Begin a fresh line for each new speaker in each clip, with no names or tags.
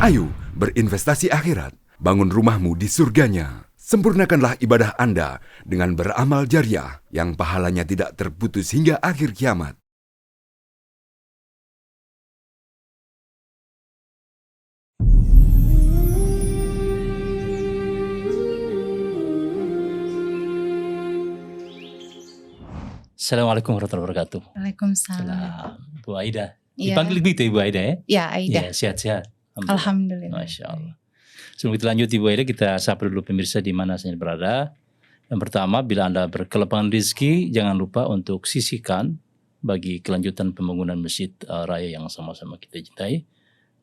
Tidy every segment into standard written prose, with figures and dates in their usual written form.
Ayo berinvestasi akhirat, bangun rumahmu di surganya. Sempurnakanlah ibadah Anda dengan beramal jariah yang pahalanya tidak terputus hingga akhir kiamat.
Assalamualaikum warahmatullahi wabarakatuh.
Waalaikumsalam.
Bu Aida.
Iya.
Dipanggil begitu Ibu Aida ya?
Ya, Aida.
Iya, sehat-sehat.
Alhamdulillah.
Masya Allah. Sebelum kita lanjut Ibu Aida, kita sapa dulu pemirsa di mana saja berada. Yang pertama, bila Anda berkelepangan rezeki, jangan lupa untuk sisihkan bagi kelanjutan pembangunan masjid raya yang sama-sama kita cintai.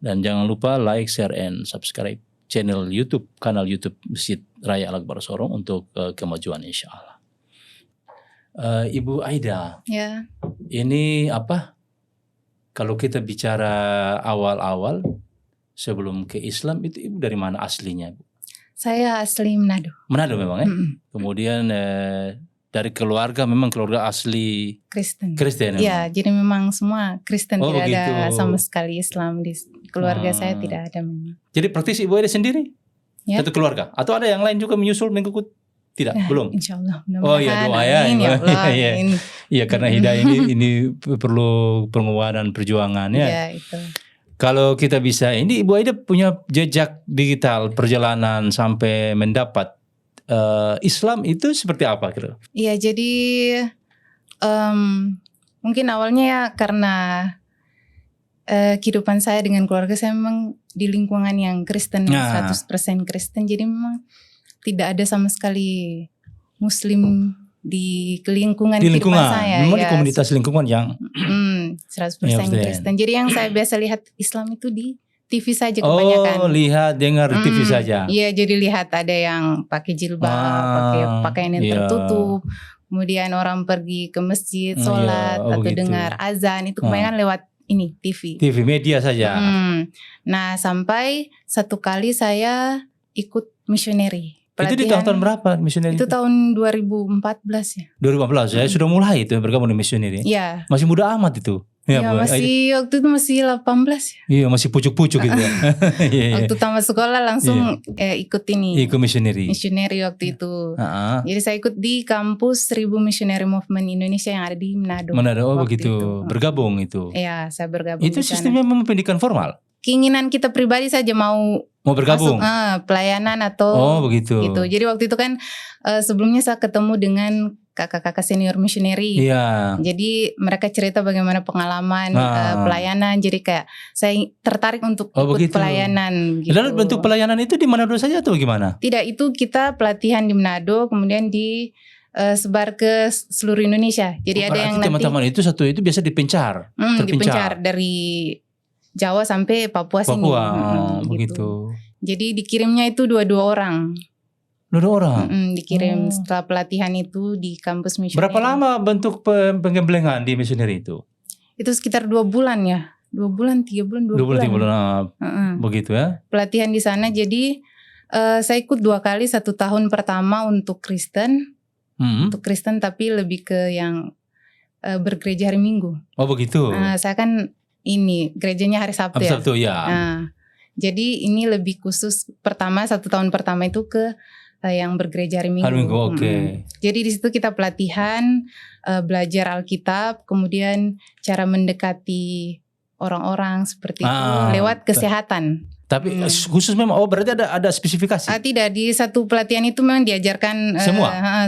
Dan jangan lupa like, share, and subscribe kanal YouTube Masjid Raya Al-Akbar Sorong untuk kemajuan insya Allah. Ibu Aida,
Ya,
ini apa? Kalau kita bicara awal-awal sebelum ke Islam itu Ibu dari mana aslinya?
saya asli Manado.
Manado memang ya?
Mm-mm.
Kemudian dari keluarga memang keluarga asli
Kristen.
Kristen.
Ya, jadi memang semua Kristen,
Oh,
tidak ada
begitu.
sama sekali Islam di keluarga saya, tidak ada memang.
Jadi praktis Ibu Aida sendiri?
Ya.
Satu keluarga? Atau ada yang lain juga menyusul mengikut? Tidak,
Ya,
belum?
Insya Allah.
Oh iya, doa ya.
Amin, ya Allah.
Iya.
Amin.
Iya, karena hidayah ini perlu penguatan dan perjuangan ya.
Ya, itu.
Kalau kita bisa, ini Ibu Aida punya jejak digital perjalanan sampai mendapat Islam itu seperti apa gitu?
Iya, jadi mungkin awalnya ya karena kehidupan saya dengan keluarga saya memang di lingkungan yang Kristen,
Nah.
100% Kristen. Jadi memang tidak ada sama sekali Muslim di lingkungan
Di
kehidupan
lingkungan,
saya.
memang di
ya.
komunitas lingkungan yang
100%
Ya, betul.
Kristen. Jadi yang saya biasa lihat Islam itu di TV saja kebanyakan.
lihat, dengar di TV saja.
Iya, jadi lihat ada yang pakai jilbab, pakai pakaian yang
iya.
tertutup. Kemudian orang pergi ke masjid,
Iya,
sholat, atau
begitu.
dengar azan. Itu kebanyakan lewat ini, TV.
TV media saja.
Nah, sampai satu kali saya ikut missionary.
Itu di tahun berapa misioneri?
Itu tahun 2014 ya.
2015 ya, sudah mulai itu bergabung di misioneri.
Iya.
Masih muda amat itu.
Ya,
Bu.
waktu itu masih 18 ya.
Iya, masih pucuk-pucuk gitu. Iya.
Waktu tamat sekolah langsung ikut ini.
Ikut misioneri.
Missionary waktu itu.
Heeh.
Jadi saya ikut di kampus 1000 Missionary Movement Indonesia yang ada di Manado.
Manado, oh
waktu
begitu.
itu.
Bergabung itu.
Iya, saya bergabung
Itu
di sana.
sistemnya memang pendidikan formal.
Keinginan kita pribadi saja mau
Bergabung.
masuk pelayanan atau
Oh begitu.
gitu. Jadi waktu itu kan sebelumnya saya ketemu dengan kakak-kakak senior missionary.
Iya.
Jadi mereka cerita bagaimana pengalaman pelayanan. Jadi kayak saya tertarik untuk ikut
begitu.
pelayanan. Gitu.
Lalu bentuk pelayanan itu di Manado saja atau gimana?
Tidak, itu kita pelatihan di Manado, kemudian di sebar ke seluruh Indonesia. Jadi ada yang nanti
teman-teman itu satu itu biasa dipencar,
dipencar dari Jawa sampai Papua sini.
begitu.
Jadi dikirimnya itu dua orang.
Dua orang.
Dikirim setelah pelatihan itu di kampus missionary.
Berapa lama bentuk pengembelengan di misioneri itu?
Itu sekitar 2 bulan ya. 2 bulan, 3 bulan, 2 bulan.
2 bulan. Begitu ya.
Pelatihan di sana, jadi saya ikut 2 kali. 1 tahun pertama untuk Kristen. Untuk Kristen tapi lebih ke yang bergereja hari Minggu.
Oh begitu.
Saya kan ini gerejanya hari Sabtu ya.
Sabtu ya.
Jadi ini lebih khusus 1 tahun pertama itu ke yang bergereja hari Minggu.
Hari Minggu, oke.
Jadi di situ kita pelatihan, belajar Alkitab, kemudian cara mendekati orang-orang seperti itu lewat kesehatan.
Tapi khusus memang berarti ada spesifikasi.
Tidak, di satu pelatihan itu memang diajarkan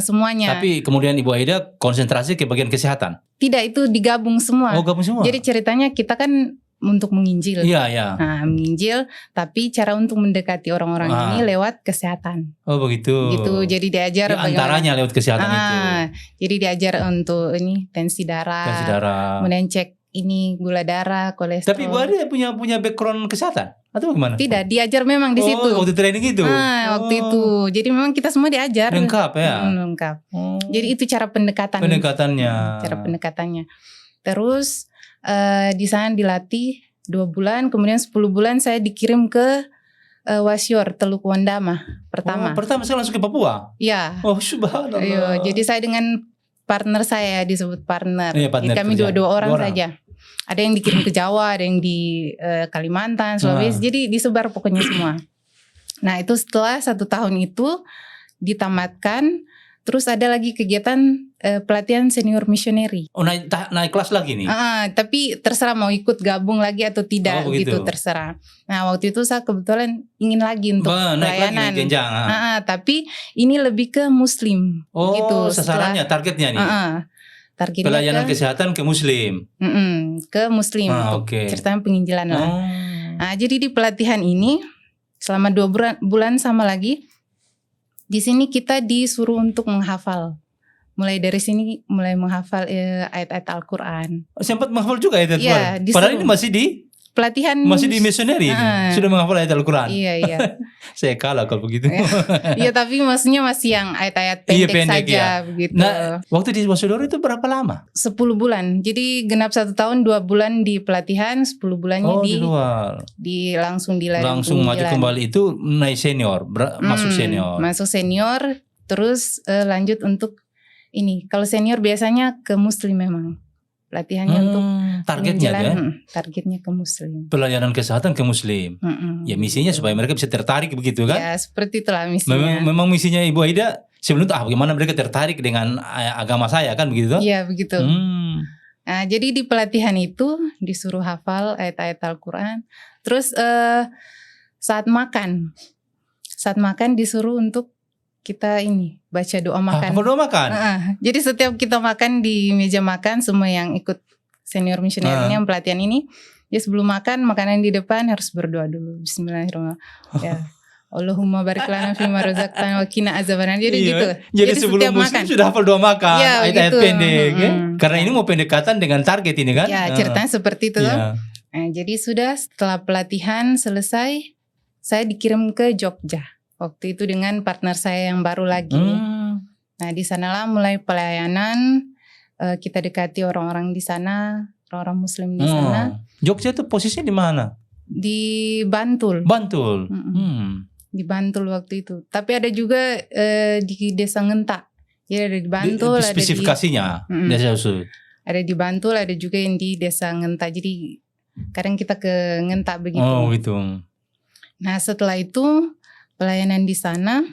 semuanya.
Tapi kemudian Ibu Aida konsentrasi ke bagian kesehatan.
Tidak, itu digabung semua.
Oh, gabung semua.
Jadi ceritanya kita kan untuk menginjil.
Iya.
Nah, menginjil, tapi cara untuk mendekati orang-orang ini lewat kesehatan.
Oh, begitu.
Gitu. Jadi diajar
antaranya lewat kesehatan itu.
Jadi diajar untuk ini tensi darah. Kemudian cek ini gula darah, kolesterol.
Tapi Ibu Aida punya background kesehatan atau bagaimana?
Tidak, diajar memang di situ.
Waktu training itu.
Waktu itu. Jadi memang kita semua diajar.
Lengkap ya.
Lengkap. Jadi itu cara pendekatannya. Cara pendekatannya. Terus di sana dilatih 2 bulan, kemudian 10 bulan saya dikirim ke Wasior, Teluk Wandama pertama.
Pertama saya langsung ke Papua.
Iya.
Oh subhanallah.
Jadi saya dengan partner saya, disebut partner.
Iya, partner
Jadi kami
kerja.
2 orang saja. Ada yang dikirim ke Jawa, ada yang di Kalimantan, Sulawesi. Jadi disebar pokoknya semua. Nah itu setelah 1 tahun itu ditamatkan, terus ada lagi kegiatan pelatihan senior missionary.
Oh naik kelas lagi nih?
Tapi terserah mau ikut gabung lagi atau tidak gitu, terserah. Nah waktu itu saya kebetulan ingin lagi untuk pelayanan.
Naik lagi jenjang.
Tapi ini lebih ke Muslim.
Oh
gitu.
sasarannya, targetnya nih?
Targetnya
pelayanan kesehatan ke Muslim?
Ke Muslim, untuk ceritanya penginjilan lah. Nah jadi di pelatihan ini selama 2 bulan sama lagi, di sini kita disuruh untuk menghafal. Mulai dari sini mulai menghafal ayat-ayat Al-Quran.
Sempat menghafal juga ayat Al-Quran? Padahal ini masih di
pelatihan,
masih di misioneri sudah menghafal ayat Al-Quran.
Iya.
Saya kalah kalau begitu.
Iya tapi maksudnya masih yang ayat-ayat pendek saja begitu.
Nah waktu di Wasudoro itu berapa lama?
10 bulan. Jadi genap 1 tahun 2 bulan di pelatihan, 10 bulannya di luar. Langsung
maju kembali itu naik senior, masuk senior.
Masuk senior, terus lanjut untuk ini. Kalau senior biasanya ke Muslim memang. Pelatihannya untuk targetnya ke Muslim.
Pelayanan kesehatan ke Muslim. Ya misinya supaya mereka bisa tertarik begitu kan?
Ya seperti itulah misinya.
Memang misinya Ibu Aida sebelum itu bagaimana mereka tertarik dengan agama saya kan begitu?
Iya begitu. Nah jadi di pelatihan itu disuruh hafal ayat-ayat Al-Quran. Terus saat makan disuruh untuk kita ini baca doa makan.
Doa makan?
Jadi setiap kita makan di meja makan, semua yang ikut senior missionernya pelatihan ini, ya sebelum makan makanan di depan harus berdoa dulu. Bismillahirrahmanirrahim. Ya. Allahumma barik lana fima razaqtana wa qina azabannar. Jadi gitu.
Jadi sebelum Muslim sudah hafal doa makan, ayat-ayat pendek. Karena ini mau pendekatan dengan target ini kan?
Ya ceritanya seperti itu. Nah, jadi sudah setelah pelatihan selesai, saya dikirim ke Jogja. Waktu itu dengan partner saya yang baru lagi. Nah di sanalah mulai pelayanan, kita dekati orang-orang di sana, orang-orang Muslim di sana.
Jogja itu posisinya di mana?
Di Bantul. Di Bantul waktu itu. Tapi ada juga di Desa Ngenta. Jadi ada di Bantul.
Spesifikasinya Desa Usul.
Ada di Bantul, ada juga yang di Desa Ngenta. Jadi kadang kita ke Ngenta begitu.
Oh gitu.
Nah setelah itu pelayanan di sana,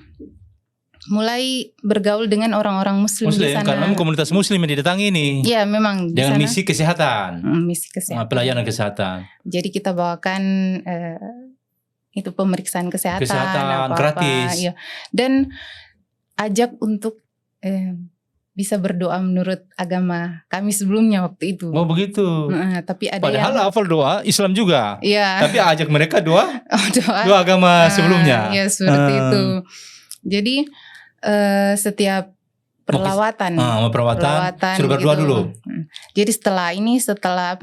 mulai bergaul dengan orang-orang Muslim di sana.
Karena komunitas Muslim yang didatangi ini.
Iya memang.
Dengan misi kesehatan.
Misi kesehatan.
Pelayanan kesehatan.
Jadi kita bawakan itu pemeriksaan kesehatan.
Kesehatan gratis.
Iya. Dan ajak untuk bisa berdoa menurut agama kami sebelumnya waktu itu.
Oh begitu.
Tapi ada
padahal hafal doa Islam juga.
Iya.
Tapi ajak mereka doa agama sebelumnya.
Iya seperti itu. Jadi setiap perawatan
suruh berdoa gitu. Dulu.
Jadi setelah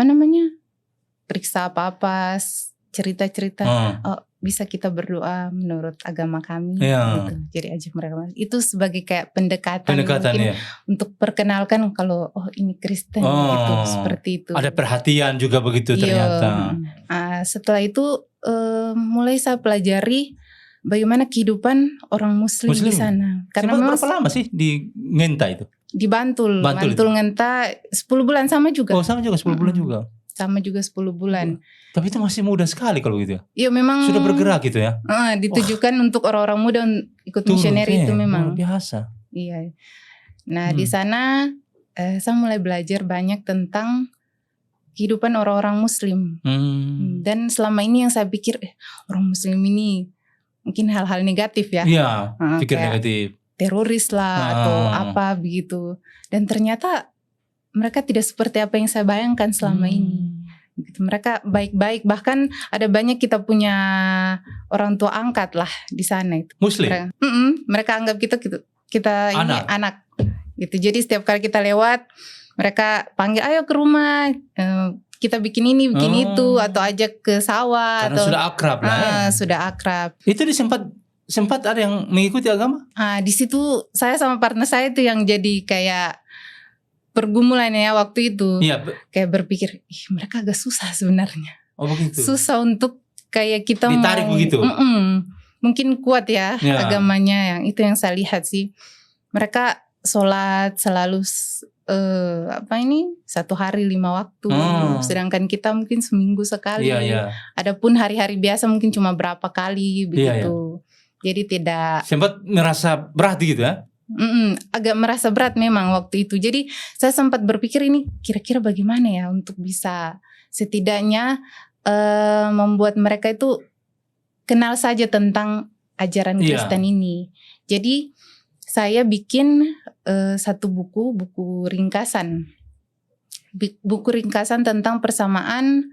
periksa apa-apa, cerita-cerita, bisa kita berdoa menurut agama kami. Gitu. Jadi ajak mereka. Itu sebagai kayak pendekatan mungkin untuk perkenalkan kalau ini Kristen gitu, seperti itu.
Ada perhatian juga begitu ternyata.
Setelah itu mulai saya pelajari bagaimana kehidupan orang Muslim di sana. Karena
berapa lama sih di Ngenta itu?
Di Bantul Ngenta 10 bulan sama juga.
Oh sama juga 10 bulan juga.
Sama juga 10 bulan.
Tapi itu masih muda sekali kalau gitu ya.
Iya memang.
Sudah bergerak gitu ya.
Ditujukan untuk orang-orang muda ikut misioneri itu memang.
Luar biasa.
Iya. Nah di sana saya mulai belajar banyak tentang kehidupan orang-orang Muslim. Dan selama ini yang saya pikir orang Muslim ini mungkin hal-hal negatif ya.
Iya. Pikir negatif.
Teroris lah atau apa begitu. Dan ternyata mereka tidak seperti apa yang saya bayangkan selama ini. Gitu. Mereka baik-baik, bahkan ada banyak kita punya orang tua angkat lah di sana itu.
Muslim.
Mereka anggap kita ini anak. Gitu. Jadi setiap kali kita lewat, mereka panggil ayo ke rumah, kita bikin ini, bikin itu, atau ajak ke sawah.
Karena sudah akrab lah.
Sudah akrab.
Itu sempat ada yang mengikuti agama?
Di situ saya sama partner saya itu yang jadi kayak pergumulan ya waktu itu.
Iya.
Kayak berpikir, mereka agak susah sebenarnya.
Oh begitu.
Susah untuk kayak kita
ditarik begitu.
Mungkin kuat ya agamanya, yang itu yang saya lihat sih. Mereka sholat selalu 1 hari 5 waktu, sedangkan kita mungkin seminggu sekali.
Iya.
Adapun hari-hari biasa mungkin cuma berapa kali begitu. Jadi tidak.
Sempat merasa berat gitu ya?
Agak merasa berat memang waktu itu. Jadi saya sempat berpikir ini kira-kira bagaimana ya untuk bisa setidaknya membuat mereka itu kenal saja tentang ajaran Kristen ini. Jadi saya bikin satu buku ringkasan. Buku ringkasan tentang persamaan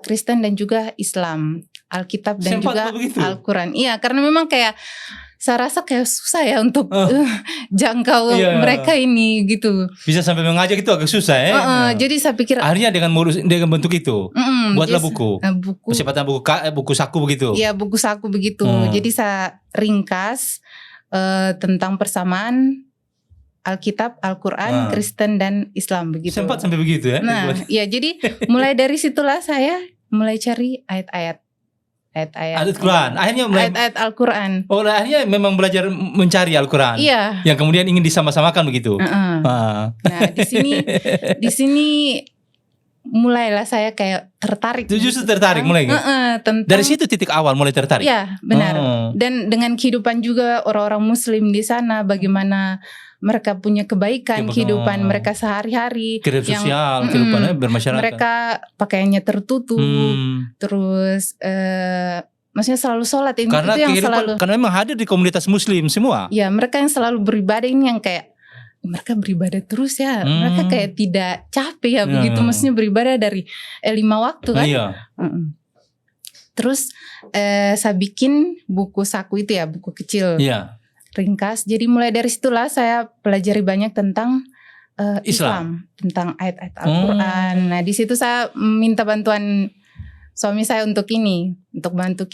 Kristen dan juga Islam, Alkitab dan juga Al-Quran. Iya, karena memang kayak saya rasa kayak susah ya untuk jangkau mereka ini gitu.
Bisa sampai mengajak itu agak susah ya.
Jadi saya pikir
akhirnya dengan bentuk itu buatlah buku. Percepatan buku saku begitu.
Iya, buku saku begitu. Jadi saya ringkas tentang persamaan Alkitab, Al-Quran, Kristen dan Islam begitu.
Sempat sampai begitu ya?
Nah, ya jadi mulai dari situlah saya mulai cari ayat-ayat
Al-Quran. Akhirnya
ayat-ayat Al-Quran.
Oh, akhirnya memang belajar mencari Al-Quran.
Iya.
Yang kemudian ingin disama-samakan begitu.
Nah, di sini mulailah saya kayak tertarik.
Justru tertarik mulai. Dari situ titik awal mulai tertarik.
Iya, benar. Dan dengan kehidupan juga orang-orang Muslim di sana, bagaimana mereka punya kebaikan, kehidupan mereka sehari-hari,
kehidupan sosial, kehidupannya bermasyarakat.
Mereka pakaiannya tertutup, terus maksudnya selalu sholat ini.
Karena
itu yang selalu.
Karena memang hadir di komunitas Muslim semua.
Ya, mereka yang selalu beribadah ini yang kayak mereka beribadah terus ya, mereka kayak tidak capek ya begitu, maksudnya beribadah dari 5 waktu kan. Terus saya bikin buku saku itu ya, buku kecil, ringkas. Jadi mulai dari situlah saya pelajari banyak tentang Islam, tentang ayat-ayat Al-Quran. Nah di situ saya minta bantuan suami saya untuk bantu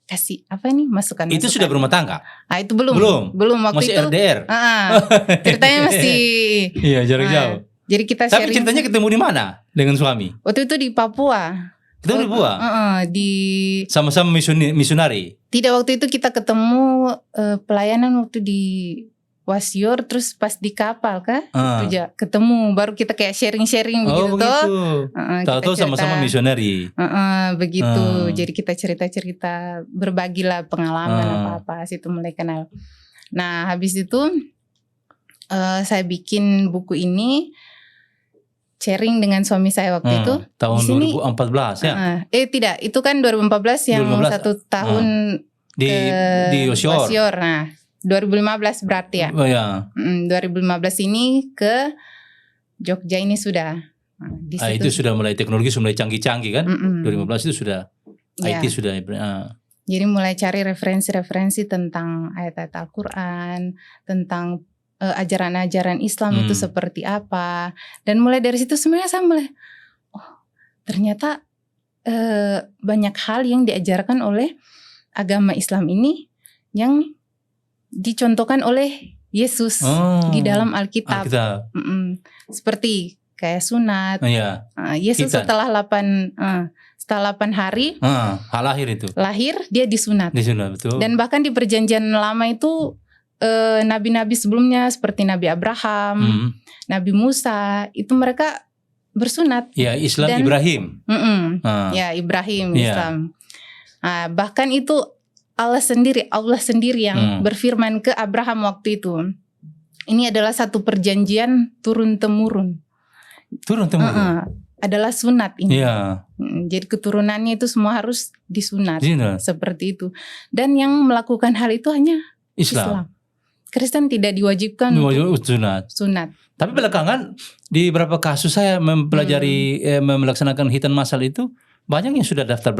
kasih masukan.
Itu sudah berumah tangga?
Ah itu belum waktu
masih
itu.
LDR.
Ceritanya masih.
Iya jarak jauh.
Jadi kita
sharing. Tapi
sharing.
ceritanya ketemu di mana dengan suami?
Waktu itu di Papua.
Ketemu di Papua. Sama-sama misionari.
Tidak, waktu itu kita ketemu pelayanan waktu di Wasior, terus pas di kapal kan, ketemu, baru kita kayak sharing-sharing begitu toh.
Tahu-tahu sama-sama misionari.
Begitu. Jadi kita cerita-cerita, berbagilah pengalaman apa-apa, situ mulai kenal. Nah habis itu saya bikin buku ini, sharing dengan suami saya waktu itu.
Tahun 2014 ya?
Tidak, itu kan 2014 yang
2014.
1 tahun
di Wasior.
Nah 2015 berarti ya. 2015 ini ke Jogja ini sudah.
Itu sudah mulai teknologi sudah mulai canggih-canggih kan? 2015 itu sudah IT sudah.
Jadi mulai cari referensi-referensi tentang ayat-ayat Al-Quran, tentang ajaran-ajaran Islam itu seperti apa. Dan mulai dari situ sebenarnya saya mulai, ternyata banyak hal yang diajarkan oleh agama Islam ini yang dicontohkan oleh Yesus di dalam Alkitab. Seperti kayak sunat. Yesus setelah 8 hari lahir dia disunat.
Betul.
Dan bahkan di perjanjian lama itu nabi-nabi sebelumnya seperti Nabi Abraham, Nabi Musa, itu mereka bersunat.
Ya, Islam dan, Ibrahim.
Ya, Ibrahim Islam. Bahkan itu Allah sendiri yang berfirman ke Abraham waktu itu. Ini adalah satu perjanjian turun-temurun. Adalah sunat ini. Jadi keturunannya itu semua harus disunat. Seperti itu. Dan yang melakukan hal itu hanya Islam. Kristen tidak diwajibkan sunat.
Tapi belakangan di beberapa kasus saya mempelajari melaksanakan hitan masal itu, banyak yang sudah daftar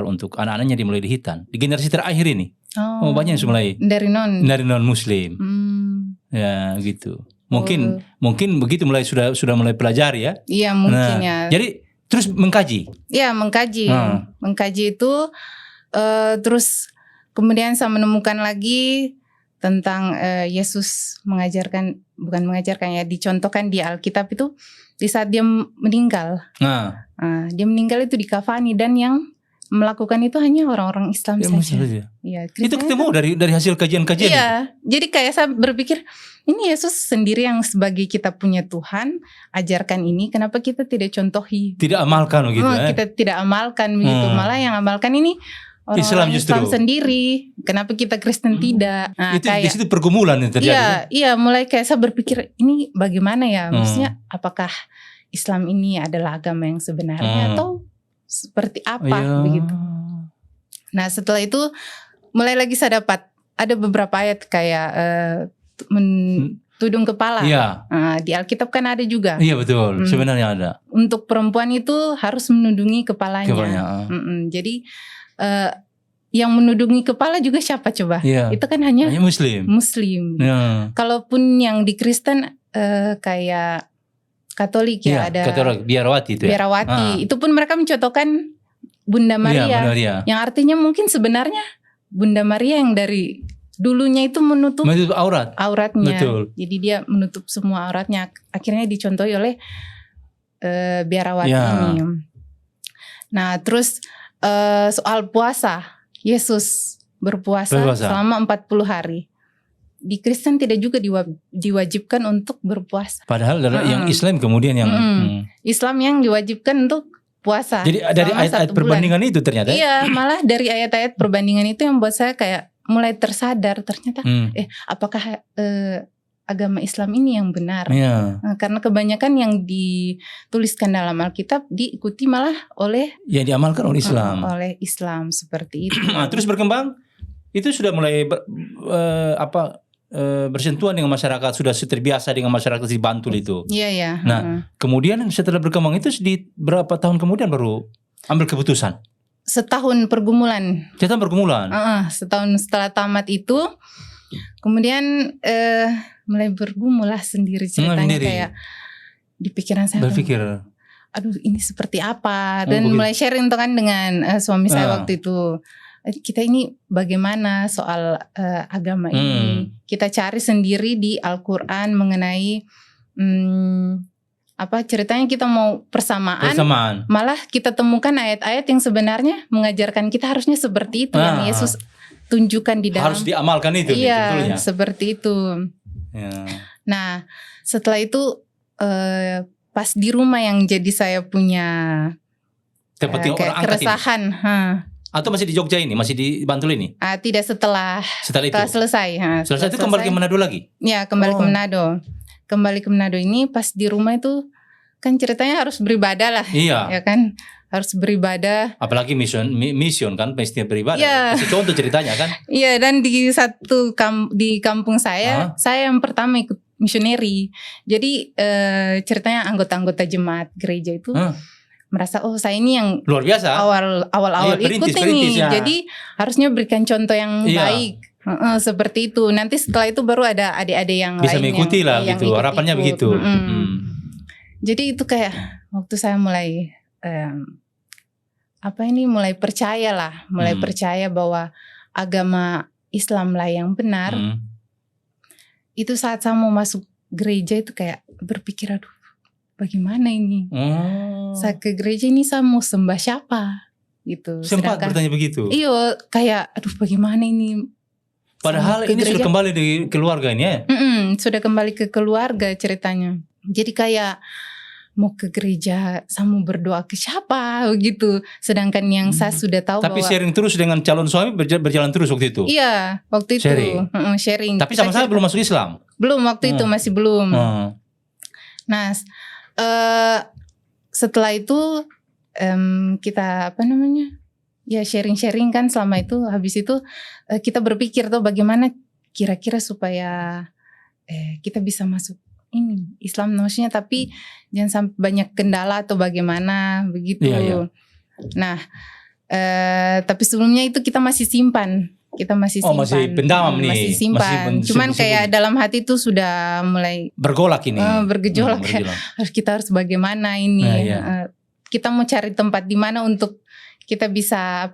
untuk anak-anaknya dimulai di hitan. Di generasi terakhir ini. Banyak yang mulai
dari non
muslim. Ya gitu. Mungkin begitu sudah mulai pelajari ya.
Iya mungkin ya.
Jadi terus mengkaji. Iya
mengkaji. Mengkaji itu terus kemudian saya menemukan lagi tentang Yesus dicontohkan di Alkitab itu di saat dia meninggal. Dia meninggal itu dikafani, dan yang melakukan itu hanya orang-orang Islam
Ya,
saja.
saja.
Ya,
Itu
Kristen
ketemu dari hasil kajian-kajian.
Iya, jadi kayak saya berpikir ini Yesus sendiri yang sebagai kita punya Tuhan ajarkan ini, kenapa kita tidak contohi?
Tidak amalkan begitu.
Kita tidak amalkan begitu, malah yang amalkan ini orang-orang Islam sendiri. Kenapa kita Kristen tidak? Nah,
itu di situ pergumulan yang terjadi.
Iya, mulai kayak saya berpikir ini bagaimana ya? Maksudnya apakah Islam ini adalah agama yang sebenarnya atau seperti apa begitu? Nah, setelah itu mulai lagi saya dapat ada beberapa ayat kayak tudung kepala.
Iya.
Di Alkitab kan ada juga.
Iya betul, sebenarnya ada.
Untuk perempuan itu harus menudungi kepalanya. Jadi yang menudungi kepala juga siapa coba?
Iya.
Itu kan hanya
Muslim. Ya.
Kalaupun yang di Kristen kayak Katolik ya ada
Katolik, biarawati itu.
Biarawati. Itu pun mereka mencontohkan Bunda Maria, yang artinya mungkin sebenarnya Bunda Maria yang dari dulunya itu menutup auratnya.
Betul.
Jadi dia menutup semua auratnya. Akhirnya dicontohi oleh biarawati ini. Nah, terus soal puasa, Yesus berpuasa selama 40 hari. Di Kristen tidak juga diwajibkan untuk berpuasa.
Padahal yang Islam kemudian yang
Islam yang diwajibkan untuk puasa.
Jadi dari ayat-ayat perbandingan itu ternyata.
Iya, malah dari ayat-ayat perbandingan itu yang buat saya kayak mulai tersadar ternyata apakah agama Islam ini yang benar? Nah, karena kebanyakan yang dituliskan dalam Alkitab diikuti malah oleh
yang diamalkan oleh Islam.
Oleh Islam seperti itu.
Terus berkembang itu sudah mulai bersentuhan dengan masyarakat, sudah terbiasa dengan masyarakat di Bantul itu.
Iya.
Nah, kemudian setelah berkembang itu di berapa tahun kemudian baru ambil keputusan?
Setahun pergumulan. Setahun setelah tamat itu, kemudian mulai bergumul lah sendiri ceritanya kayak di pikiran saya.
Berpikir,
aduh ini seperti apa? Dan mulai sharing kan dengan suami saya waktu itu. Kita ini bagaimana soal agama ini? Kita cari sendiri di Al-Quran mengenai ceritanya kita mau persamaan. Malah kita temukan ayat-ayat yang sebenarnya mengajarkan kita harusnya seperti itu yang Yesus tunjukkan di dalam.
Harus diamalkan itu.
Iya, seperti itu. Ya. Nah, setelah itu pas di rumah yang jadi saya punya kayak keresahan.
Atau masih di Jogja ini? Masih di Bantul ini?
Tidak, setelah selesai.
Setelah itu kembali ke Manado lagi?
Ya, kembali ke Manado. Kembali ke Manado ini pas di rumah itu kan ceritanya harus beribadah lah.
Iya.
Ya kan? Harus beribadah.
Apalagi mission kan pasti beribadah.
Iya.
Kasih contoh ceritanya kan?
Iya, dan di di kampung saya yang pertama ikut missionary. Jadi ceritanya anggota-anggota jemaat gereja itu merasa saya ini yang
luar biasa
awal-awal ikut ini ya. Jadi harusnya berikan contoh yang baik seperti itu. Nanti setelah itu baru ada adik-adik yang
bisa
lain
mengikuti lah gitu, harapannya begitu.
Jadi itu kayak waktu saya mulai mulai percaya bahwa agama Islam lah yang benar. Itu saat saya mau masuk gereja itu kayak berpikir aduh bagaimana ini? Saya ke gereja ini saya mau sembah siapa? Gitu.
Sempat bertanya begitu?
Iya, kayak aduh bagaimana ini?
Padahal ini sudah kembali di keluarga ini ya?
Sudah kembali ke keluarga ceritanya. Jadi kayak mau ke gereja, saya mau berdoa ke siapa gitu. Sedangkan yang saya sudah tahu
tapi sharing terus dengan calon suami berjalan terus waktu itu?
Iya, waktu itu sharing.
Tapi sama-sama belum masuk Islam?
Belum, waktu itu masih belum. Nah, setelah itu kita ya sharing-sharing kan selama itu. Habis itu kita berpikir tuh bagaimana kira-kira supaya kita bisa masuk ini Islam, maksudnya tapi jangan sampai banyak kendala atau bagaimana begitu. Iya. Nah, tapi sebelumnya itu kita masih simpan. Masih
pendam nih.
Masih simpan. Cuman kayak dalam hati itu sudah mulai
bergolak ini.
Bergejolak kayak kita harus bagaimana ini. Kita mau cari tempat di mana untuk kita bisa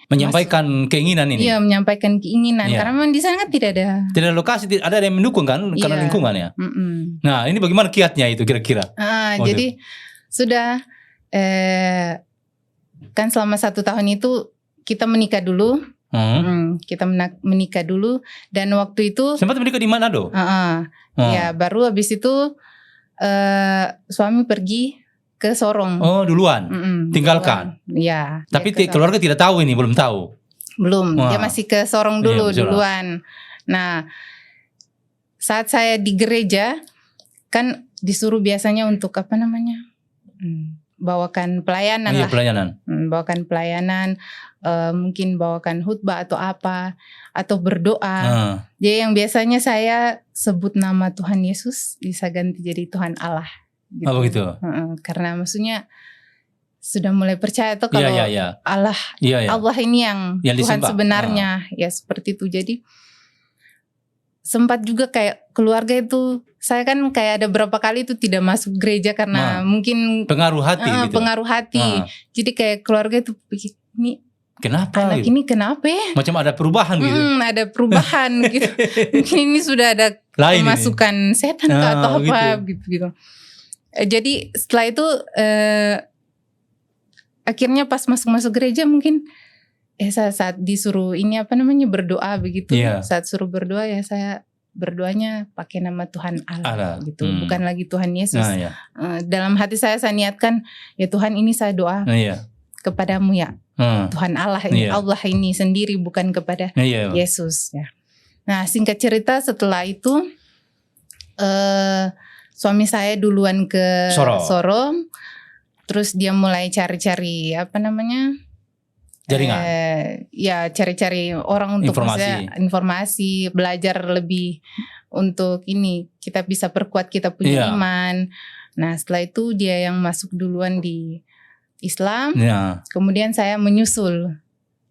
menyampaikan keinginan ini.
Iya, menyampaikan keinginan. Karena memang di sana kan tidak ada
lokasi, ada yang mendukung kan karena lingkungan ya. Nah, ini bagaimana kiatnya itu kira-kira?
Jadi sudah kan selama 1 tahun itu kita menikah dulu. Kita menikah dulu dan waktu itu
sempat menikah di Manado.
Ya baru habis itu suami pergi ke Sorong.
Oh duluan, tinggalkan.
Ya.
Tapi keluarga tidak tahu ini, belum tahu.
Belum, dia masih ke Sorong dulu duluan. Nah, saat saya di gereja kan disuruh biasanya untuk apa namanya, bawakan pelayanan lah.
Pelayanan.
Bawakan pelayanan, mungkin bawakan khutbah atau apa, atau berdoa. Jadi yang biasanya saya sebut nama Tuhan Yesus bisa ganti jadi Tuhan Allah. Gitu.
Oh begitu.
Karena maksudnya sudah mulai percaya tuh kalau Allah Allah ini yang Tuhan disembah. Sebenarnya ya seperti itu. Jadi sempat juga kayak keluarga itu, saya kan kayak ada berapa kali itu tidak masuk gereja karena mungkin
pengaruh hati gitu.
Pengaruh hati. Jadi kayak keluarga itu pikir, ini
kenapa
anak
gitu?
Ini kenapa?
Macam ada perubahan gitu.
Ada perubahan gitu. Mungkin ini sudah ada kemasukan setan atau apa gitu. Jadi setelah itu akhirnya pas masuk gereja mungkin saat disuruh ini apa namanya berdoa begitu. Saat suruh berdoa ya saya berdoanya pakai nama Tuhan Allah gitu. Bukan lagi Tuhan Yesus. Dalam hati saya niatkan ya Tuhan ini saya doa kepadamu ya. Tuhan Allah ini Allah ini sendiri bukan kepada Yesus ya. Nah singkat cerita setelah itu suami saya duluan ke Sorong. Terus dia mulai cari-cari apa namanya
jaringan,
ya cari-cari orang untuk informasi, belajar lebih untuk ini kita bisa perkuat kita punya iman. Nah setelah itu dia yang masuk duluan di Islam, kemudian saya menyusul.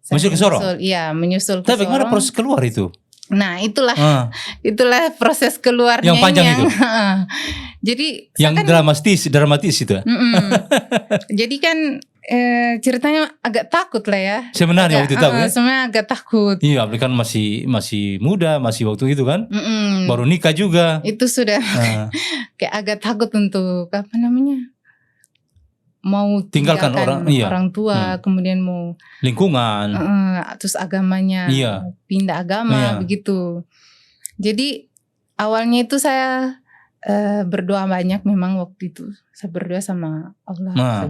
Ke Sorong?
Iya menyusul ke Sorong.
Tapi gimana proses keluar itu?
Nah itulah proses keluarnya
yang panjang itu.
Jadi
yang kan, dramatis itu.
Jadi kan ceritanya agak takut lah ya.
Sebenarnya waktu itu
sebenarnya agak takut.
Iya, kan masih muda, masih waktu itu kan. Baru nikah juga.
Itu sudah kayak agak takut untuk apa namanya? Mau tinggalkan orang tua, kemudian mau
lingkungan,
terus agamanya pindah agama begitu. Jadi awalnya itu saya berdoa banyak memang waktu itu. Saya berdoa sama Allah.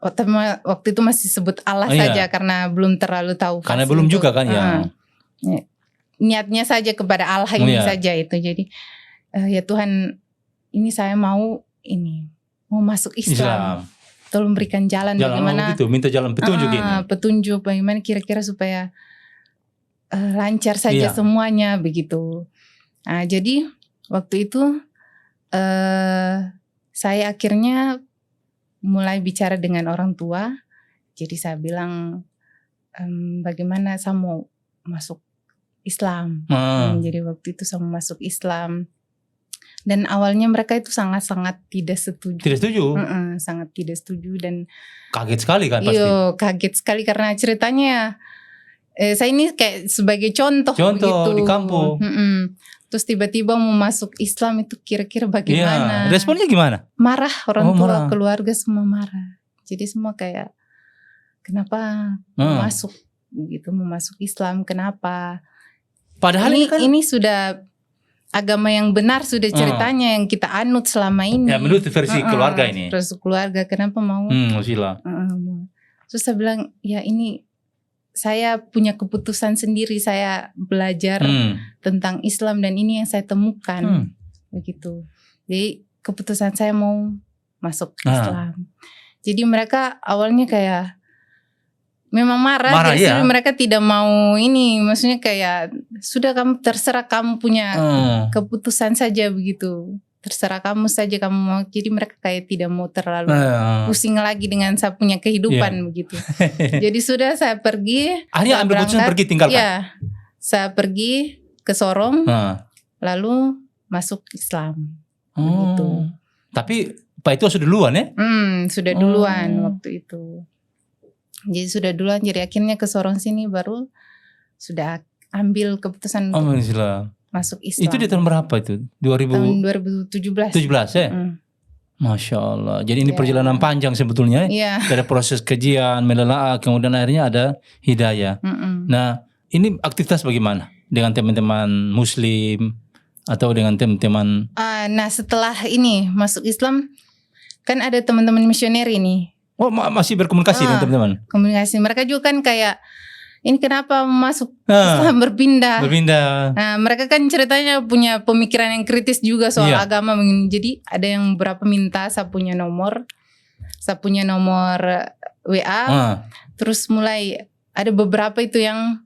Waktu itu masih sebut Allah saja karena belum terlalu tahu.
Karena belum juga kan
niatnya saja kepada Allah ini saja itu. Jadi ya Tuhan ini saya mau masuk Islam. Tolong berikan jalan bagaimana
gitu, minta jalan petunjuk ini.
Petunjuk bagaimana kira-kira supaya lancar saja semuanya begitu. Nah, jadi waktu itu saya akhirnya mulai bicara dengan orang tua. Jadi saya bilang bagaimana saya mau masuk Islam. Jadi waktu itu saya mau masuk Islam. Dan awalnya mereka itu sangat-sangat tidak setuju.
Tidak setuju?
Sangat tidak setuju dan
kaget sekali kan pasti?
Iya, kaget sekali karena ceritanya saya ini kayak sebagai contoh gitu.
Di kampung.
Terus tiba-tiba mau masuk Islam itu kira-kira bagaimana?
Responnya gimana?
Marah, orang tua, keluarga semua marah. Jadi semua kayak kenapa mau masuk Islam, kenapa?
Padahal
ini sudah agama yang benar sudah ceritanya yang kita anut selama ini.
Ya menurut versi keluarga ini.
Versi keluarga kenapa mau?
Sila.
Terus saya bilang ya ini saya punya keputusan sendiri, saya belajar tentang Islam dan ini yang saya temukan begitu. Jadi keputusan saya mau masuk Islam. Jadi mereka awalnya kayak memang marah jadi mereka tidak mau ini, maksudnya kayak sudah kamu terserah kamu punya keputusan saja begitu, terserah kamu saja kamu mau. Jadi mereka kayak tidak mau terlalu pusing lagi dengan saya punya kehidupan begitu. Jadi sudah saya pergi.
Akhirnya ambil keputusan pergi tinggalkan.
Iya, saya pergi ke Sorong, lalu masuk Islam. Begitu.
Tapi Pak itu sudah duluan ya?
Sudah duluan waktu itu. Jadi sudah duluan, jadi akhirnya ke Sorong sini baru sudah ambil keputusan untuk masuk Islam.
Itu di tahun berapa itu?
Tahun 2017.
17 ya? Masya Allah. Jadi ini
Ya.
perjalanan panjang sebetulnya.
Iya.
Dari proses kajian, menelaah, kemudian akhirnya ada hidayah. Nah, ini aktivitas bagaimana? Dengan teman-teman Muslim atau dengan teman-teman?
Nah setelah ini masuk Islam, kan ada teman-teman misioner ini.
Oh, masih berkomunikasi dengan teman-teman?
Komunikasi. Mereka juga kan kayak, ini kenapa masuk Islam berpindah?
Berpindah.
Nah, mereka kan ceritanya punya pemikiran yang kritis juga soal agama. Jadi ada yang beberapa minta saya punya nomor WA. Terus mulai ada beberapa itu yang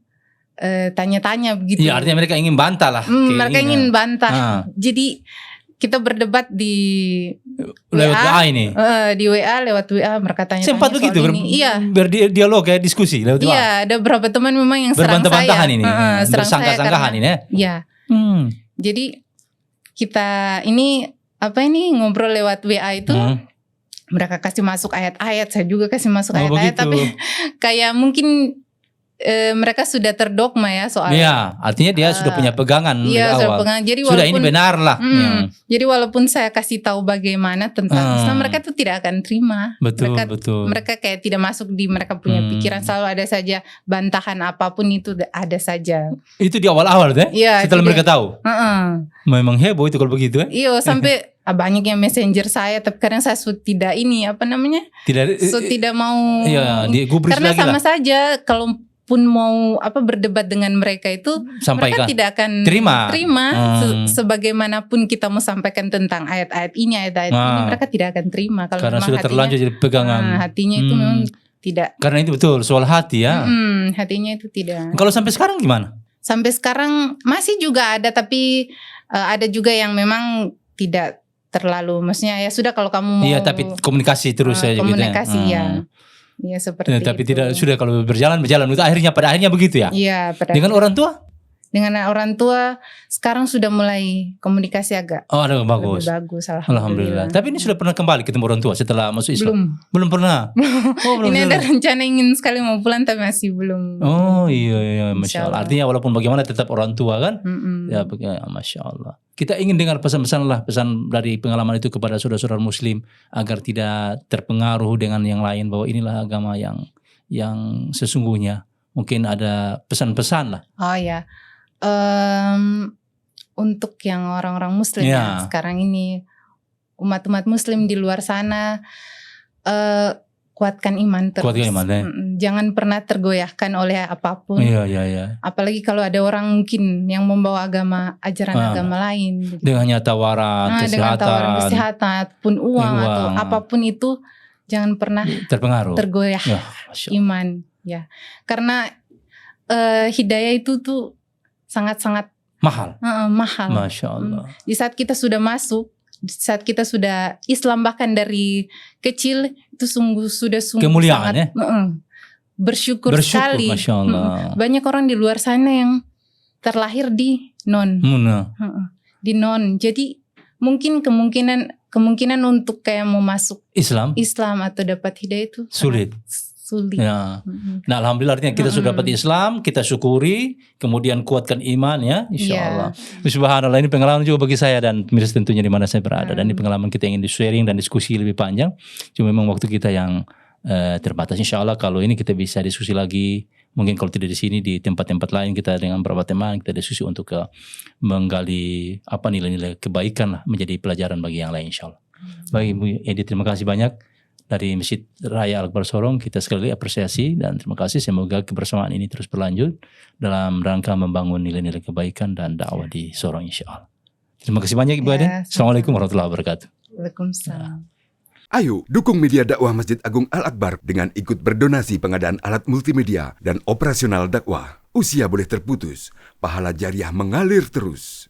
tanya-tanya begitu.
Iya, artinya mereka ingin bantah lah.
Mereka ingin bantah. Jadi kita berdebat di
lewat WA ini.
Di WA, lewat WA mereka tanya-tanya
sempat
soal
begitu
ini. Iya.
Berdialog kayak diskusi lewat WA.
Iya, ada beberapa teman memang yang serang saya.
Berbantah-bantahan ini.
Bersangka-sangkahan
ini ya.
Iya. Jadi kita ini ngobrol lewat WA itu. Mereka kasih masuk ayat-ayat, saya juga kasih masuk ayat-ayat, tapi kayak mungkin mereka sudah terdogma ya soal.
Iya, artinya dia sudah punya pegangan dari awal.
Jadi
sudah ini benar lah.
Jadi walaupun saya kasih tahu bagaimana tentang Islam, mereka tuh tidak akan terima.
Betul.
Mereka kayak tidak masuk di mereka punya pikiran, selalu ada saja bantahan apapun itu ada saja.
Itu di awal-awal deh.
Iya.
Setelah mereka tahu. Memang heboh itu kalau begitu.
Iya, sampai banyak yang messenger saya, tapi kadang saya tidak tidak mau.
Iya, digubris
karena
lagi
sama
lah.
saja kalau pun mau berdebat dengan mereka itu,
sampaikan.
mereka tidak akan terima. Sebagaimanapun kita mau sampaikan tentang ayat-ayat ini, mereka tidak akan terima. Kalau
karena sudah
hatinya,
terlanjur jadi pegangan.
Hatinya itu memang tidak.
Karena itu betul soal hati ya.
Hatinya itu tidak.
Kalau sampai sekarang gimana?
Sampai sekarang masih juga ada, tapi ada juga yang memang tidak terlalu. Maksudnya ya sudah kalau kamu mau.
Iya, tapi komunikasi terus saja.
Komunikasi
gitu
ya. Iya seperti itu.
Tapi tidak sudah kalau berjalan itu pada akhirnya begitu ya.
Iya.
Dengan orang tua?
Dengan orang tua sekarang sudah mulai komunikasi agak.
Ada bagus.
Bagus.
Alhamdulillah. Tapi ini sudah pernah kembali ketemu orang tua setelah masuk Islam?
Belum
pernah.
Belum ini ada rencana ingin sekali mau pulang tapi masih belum.
Oh iya, Masya Allah. Artinya walaupun bagaimana tetap orang tua kan? Ya, Masya Allah. Kita ingin dengar pesan dari pengalaman itu kepada saudara-saudara Muslim agar tidak terpengaruh dengan yang lain, bahwa inilah agama yang sesungguhnya. Mungkin ada pesan-pesan lah.
Oh ya, untuk yang orang-orang Muslim ya sekarang ini, umat-umat Muslim di luar sana, kuatkan iman terus.
Kuatkan iman,
Jangan pernah tergoyahkan oleh apapun.
Iya.
Apalagi kalau ada orang mungkin yang membawa ajaran agama lain.
Dengan tawaran kesehatan.
Dengan tawaran kesehatan pun uang atau apapun itu, jangan pernah tergoyah iman. Ya, karena hidayah itu tuh sangat-sangat
mahal.
Mahal.
Masya Allah.
Di saat kita sudah masuk, di saat kita sudah Islam bahkan dari kecil, itu sungguh
kemuliaan
sangat, bersyukur sekali.
Masya Allah.
Banyak orang di luar sana yang terlahir di non. Di non. Jadi mungkin kemungkinan untuk kayak mau masuk Islam atau dapat hidayah itu
sulit. Ya. Nah, alhamdulillah artinya kita sudah dapat Islam, kita syukuri, kemudian kuatkan iman ya, insyaallah. Subhanallah, ini pengalaman juga bagi saya dan pemirsa tentunya di mana saya berada, dan ini pengalaman kita ingin di-sharing dan diskusi lebih panjang. Cuma memang waktu kita yang terbatas. Insyaallah kalau ini kita bisa diskusi lagi, mungkin kalau tidak di sini di tempat-tempat lain kita dengan beberapa teman kita diskusi untuk menggali nilai-nilai kebaikan lah, menjadi pelajaran bagi yang lain insyaallah. Baik Bu Edi, terima kasih banyak. Dari Masjid Raya Al-Akbar Sorong kita sekali lagi apresiasi dan terima kasih. Semoga kebersamaan ini terus berlanjut dalam rangka membangun nilai-nilai kebaikan dan dakwah di Sorong insyaallah. Terima kasih banyak Ibu Aden. Assalamualaikum warahmatullahi wabarakatuh.
Waalaikumsalam.
Ayo dukung media dakwah Masjid Agung Al-Akbar dengan ikut berdonasi pengadaan alat multimedia dan operasional dakwah. Usia boleh terputus, pahala jariah mengalir terus.